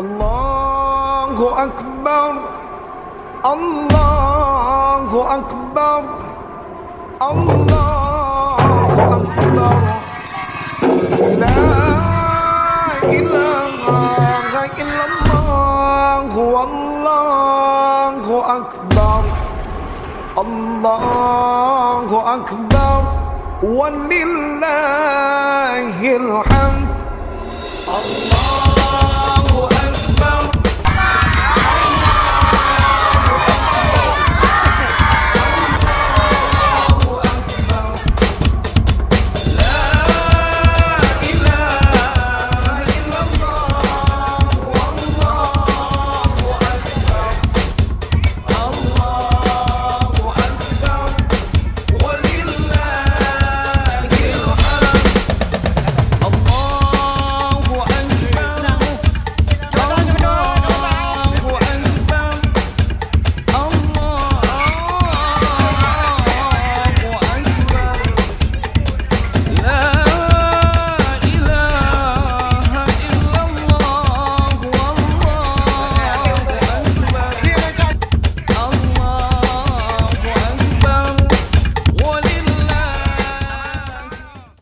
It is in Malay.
Allahu Akbar, Allahu Akbar, Allahu Akbar. La ilaha illallah, Allahu Akbar, Allahu Akbar, walillahil hamd.